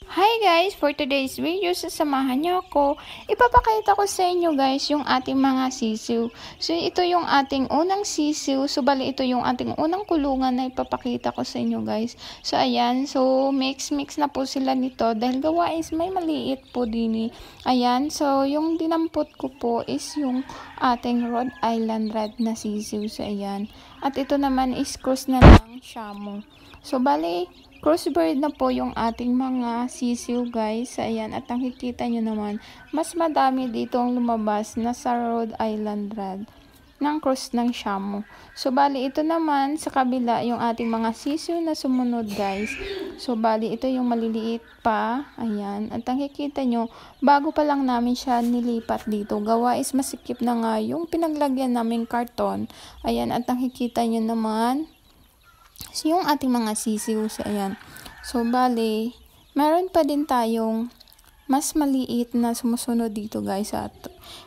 Hi guys! For today's video, sasamahan niyo ako. Ipapakita ko sa inyo guys yung ating mga sisiw. So ito yung ating unang sisiw. So bali ito yung ating unang kulungan na ipapakita ko sa inyo guys. So ayan, so mix na po sila nito dahil gawa is may maliit po din. Ayan, so yung dinampot ko po is yung ating Rhode Island Red na sisiw. So ayan, at ito naman is cross na ng Shamu. So bali crossbreed na po yung ating mga sisiw guys. Ayan, at nakikita nyo naman, mas madami dito ang lumabas na sa Rhode Island Red ng cross ng Shamu. So, bali ito naman sa kabila yung ating mga sisiw na sumunod guys. So, bali ito yung maliliit pa. Ayan, at nakikita nyo, bago pa lang namin siya nilipat dito. Gawa is masikip na nga yung pinaglagyan namin karton. Ayan, at nakikita nyo naman, so, yung ating mga sisiw, so ayan. So, bali, meron pa din tayong mas maliit na sumusunod dito guys. At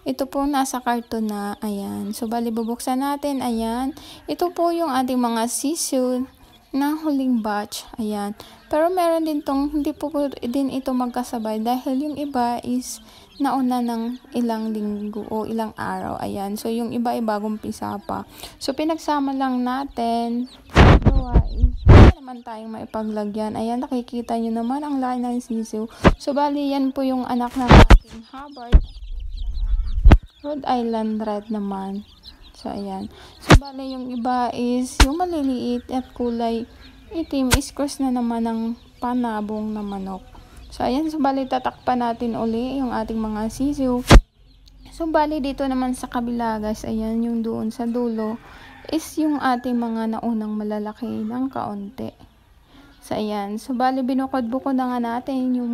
ito po nasa karton na, ayan. So, bali, bubuksan natin, ayan. Ito po yung ating mga sisiw na huling batch, ayan. Pero meron din tong, hindi po din ito magkasabay dahil yung iba is nauna ng ilang linggo o ilang araw, ayan. So, yung iba ay bagong pisa pa. So, pinagsama lang natin. Gawa is naman tayong maipaglagyan. Ayan, nakikita nyo naman ang laki ng sisiw. So, bali, yan po yung anak ng ating Hubbard. Rhode Island Red naman. So, ayan. So, bali, yung iba is yung maliliit at kulay itim is cross na naman ng panabong na manok. So, ayan. So, bali, tatakpan natin uli yung ating mga sisiw. So, bali, dito naman sa kabila, guys, ayan, yung doon sa dulo is yung ating mga naunang malalaki ng kaunti. So, ayan. So, bali, binukod-bukod na nga natin yung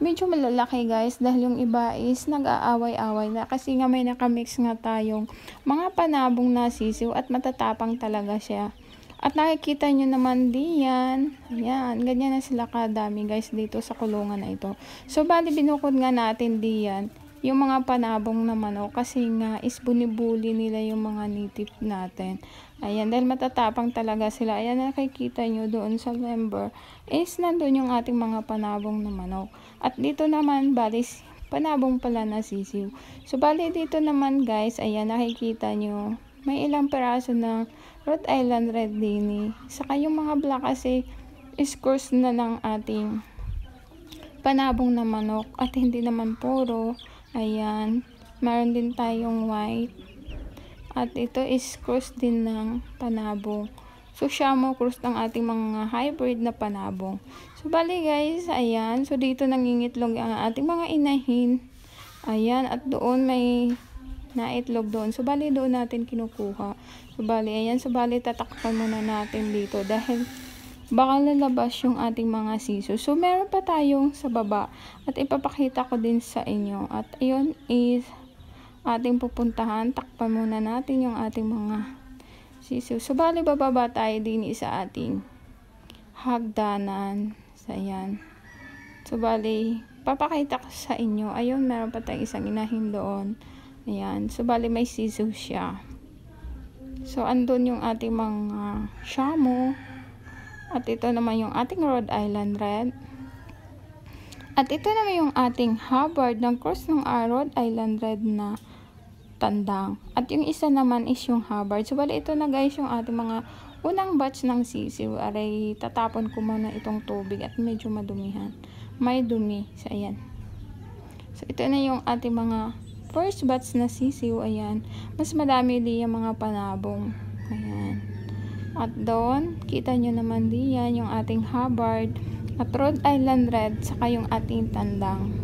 medyo malalaki, guys, dahil yung iba is nag-aaway-away na kasi nga may nakamix nga tayong mga panabong na sisiw at matatapang talaga siya. At nakikita nyo naman diyan, ayan, ganyan na sila kadami, guys, dito sa kulungan na ito. So, bali, binukod nga natin diyan yung mga panabong na manok kasi nga is bunibuli nila yung mga native natin. Ayan, dahil matatapang talaga sila. Ayan, nakikita nyo doon sa member is nandun yung ating mga panabong na manok. At dito naman, balis, panabong pala na sisiw. So, bali dito naman guys, ayan, nakikita nyo, may ilang peraso ng Rhode Island Red din. Saka yung mga black kasi is course na lang ating panabong na manok at hindi naman puro. Ayan, meron din tayong white. At ito is cross din ng panabong. So, Shamu cross ng ating mga hybrid na panabong. So, bali guys, ayan. So, dito nangingitlog ang ating mga inahin. Ayan, at doon may naitlog doon. So, bali doon natin kinukuha. So, bali, ayan. So, bali tatakpan muna natin dito dahil baka lalabas yung ating mga sisiw. So, meron pa tayong sa baba. At ipapakita ko din sa inyo. At ayun is ating pupuntahan. Takpan muna natin yung ating mga sisiw. So, bali bababa tayo din sa ating hagdanan. So, ayan. So, bali papakita ko sa inyo. Ayun, meron pa tayong isang inahin doon. Ayan. So, bali may sisiw siya. So, andun yung ating mga Shamu. At ito naman yung ating Rhode Island Red. At ito naman yung ating Hubbard ng cross ng Rhode Island Red na tandang. At yung isa naman is yung Hubbard. So, bali ito na guys yung ating mga unang batch ng sisiw. Aray, tatapon ko muna itong tubig at medyo madumihan. May dumi. So, ayan. So, ito na yung ating mga first batch na sisiw. Ayan. Mas madami din yung mga panabong. Ayan. At doon, kita nyo naman diyan yung ating Hubbard at Rhode Island Red, saka yung ating tandang.